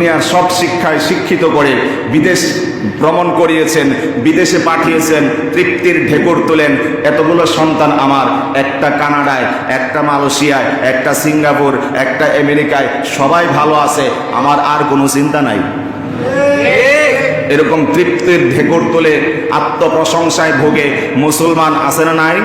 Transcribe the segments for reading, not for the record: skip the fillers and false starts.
দুনিয়ার সব শিক্ষায় শিক্ষিত করে বিদেশ ভ্রমণ করিয়েছেন, বিদেশে পাঠিয়েছেন, তৃপ্তির ঢেকুর তোলেন। এতগুলো সন্তান আমার, একটা কানাডায়, একটা মালয়েশিয়ায়, একটা সিঙ্গাপুর, একটা আমেরিকায়, সবাই ভালো আছে, আমার আর কোনো চিন্তা নাই। এরকম তৃপ্তির ঢেকুর তোলে আত্মপ্রশংসায় ভোগে মুসলমান আছে না নাই?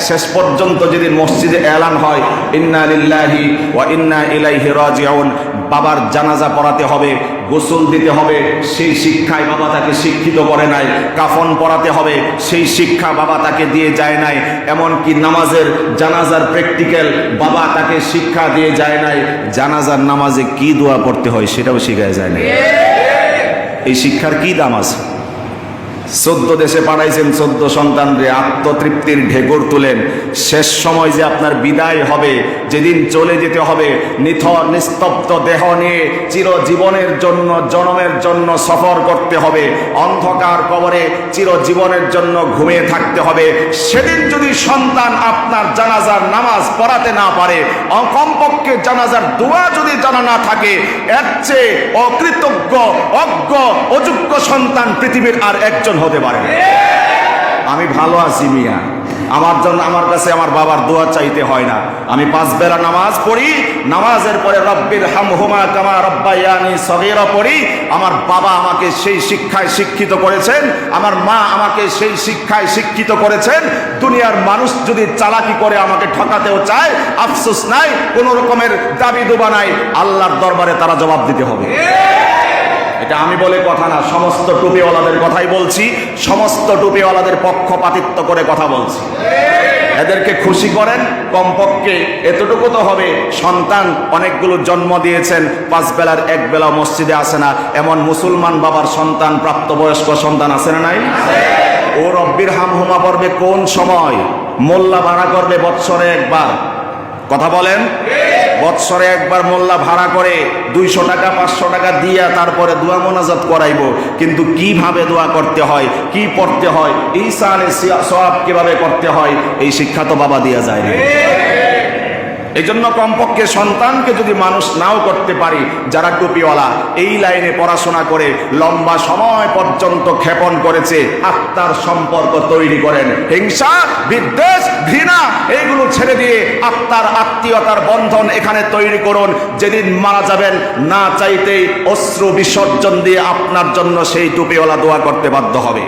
শেষ পর্যন্ত যেদিন মসজিদে এলান হয় ইন্না লিল্লাহি ওয়া ইন্না ইলাইহি রাজিউন, বাবার জানাজা পড়াতে হবে, গোসল দিতে হবে, সেই শিক্ষায় বাবা তাকে শিক্ষিত করে নাই। কাফন পড়াতে হবে, সেই শিক্ষা বাবা তাকে দিয়ে যায় নাই। এমনকি নামাজের জানাজার প্র্যাকটিক্যাল বাবা তাকে শিক্ষা দিয়ে যায় নাই। জানাজার নামাজে কি দোয়া পড়তে হয় সেটাও শিখায় যায় না। এই শিক্ষার কি দাম আছে? 14 দেশে পাঠাইছেন, 14 সন্তানরে আত্মতৃপ্তির ঢেকুর তুলেন। শেষ সময় যে আপনার বিদায় হবে, যেদিন চলে যেতে হবে, নিথর নিস্তব্ধ দেহ নিয়ে চিরজীবনের জন্য, জনমের জন্য সফর করতে হবে, অন্ধকার কবরে চিরজীবনের জন্য ঘুমিয়ে থাকতে হবে। সেদিন যদি সন্তান আপনার জানাজার নামাজ পড়াতে না পারে, কমপক্ষে জানাজার দোয়া যদি জানা না থাকে, এর চেয়ে অকৃতজ্ঞ, অজ্ঞ, অযোগ্য সন্তান পৃথিবীর আর একজন হতে পারে। আমি ভালো আছি মিয়া, আমার জন্য আমার কাছে আমার বাবার দোয়া চাইতে হয় না। আমি 5 বেলা নামাজ পড়ি, নামাজের পরে রব্বির হামহুমা কামা রব্বায়ানি সগীরা পড়ি। আমার বাবা আমাকে সেই শিক্ষায় শিক্ষিত করেছেন, আমার মা আমাকে সেই শিক্ষায় শিক্ষিত করেছেন। দুনিয়ার মানুষ যদি চালাকি করে আমাকে ঠকাতেও চায়, আফসোস নাই, কোন রকমের দাবি দুবা নাই, আল্লাহর দরবারে তারা জবাব দিতে হবে। এটা আমি বলে কথা না, সমস্ত টুপিওয়ালাদের কথাই বলছি, সমস্ত টুপিওয়ালাদের পক্ষপাতিত্ব করে কথা বলছি। এদেরকে খুশি করেন, কমপক্ষে এতটুকু তো হবে। সন্তান অনেকগুলো জন্ম দিয়েছেন, 5 বেলার 1 বেলা মসজিদে আসে না, এমন মুসলমান বাবার সন্তান, প্রাপ্তবয়স্ক সন্তান আছে না নাই? ও রব্বির হামহুমা পড়বে কোন সময়? মোল্লা ভাড়া করবে বৎসরে একবার, কথা বলেন, বৎসরে একবার মোল্লা ভাড়া করে 200 টাকা 500 টাকা দিয়া তারপরে দোয়া মোনাজাত করাইব। কিন্তু কিভাবে দোয়া করতে হয়, কি পড়তে হয়, ইহসানে সওয়াব কিভাবে করতে হয়, এই শিক্ষা তো বাবা দিয়া যায় না। এই জন্য কমপক্ষে সন্তানকে যদি মানুষ নাও করতে পারি, যারা টুপিওয়ালা এই লাইনে পড়াশোনা করে লম্বা সময় পর্যন্ত ক্ষেপণ করেছে, আত্মার সম্পর্ক তৈরি করেন। হিংসা, বিদ্বেষ, ঘৃণা এইগুলো ছেড়ে দিয়ে আত্মার আত্মীয়তার বন্ধন এখানে তৈরি করুন। যেদিন মারা যাবেন, না চাইতেই অশ্রু বিসর্জন দিয়ে আপনার জন্য সেই টুপিওয়ালা দোয়া করতে বাধ্য হবে।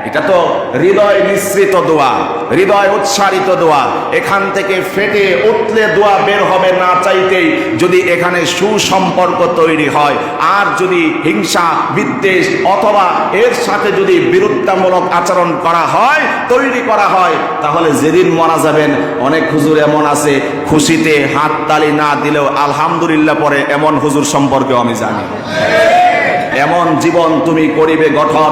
এটা তো হৃদয় মিশ্রিত দোয়া, হৃদয় উচ্চারিত দোয়া, এখান থেকে ফেটে উঠলে দোয়া বের হবে না চাইতেই। যদি এখানে সুসম্পর্ক তৈরি হয়, আর যদি হিংসা, বিদ্বেষ অথবা এর সাথে যদি বিরুদ্ধামূলক আচরণ করা হয়, তৈরি করা হয়, তাহলে যেদিন মারা যাবেন, অনেক হুজুর এমন আছে খুশিতে হাততালি না দিলেও আলহামদুলিল্লাহ পরে, এমন হুজুর সম্পর্কে আমি জানি। এমন জীবন তুমি করিবে গঠন,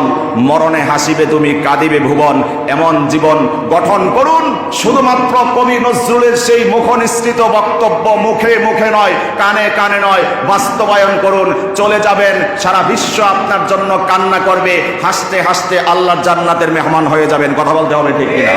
মরণে হাসিবে তুমি কাঁদিবে ভুবন। এমন জীবন গঠন করুন। শুধুমাত্র কবি নজরুলের সেই মুখনিসৃত বক্তব্য মুখে মুখে নয়, কানে কানে নয়, বাস্তবায়ন করুন। চলে যাবেন, সারা বিশ্ব আপনার জন্য কান্না করবে, হাসতে হাসতে আল্লাহর জান্নাতের মেহমান হয়ে যাবেন। কথা বলতে হবে, ঠিক কিনা?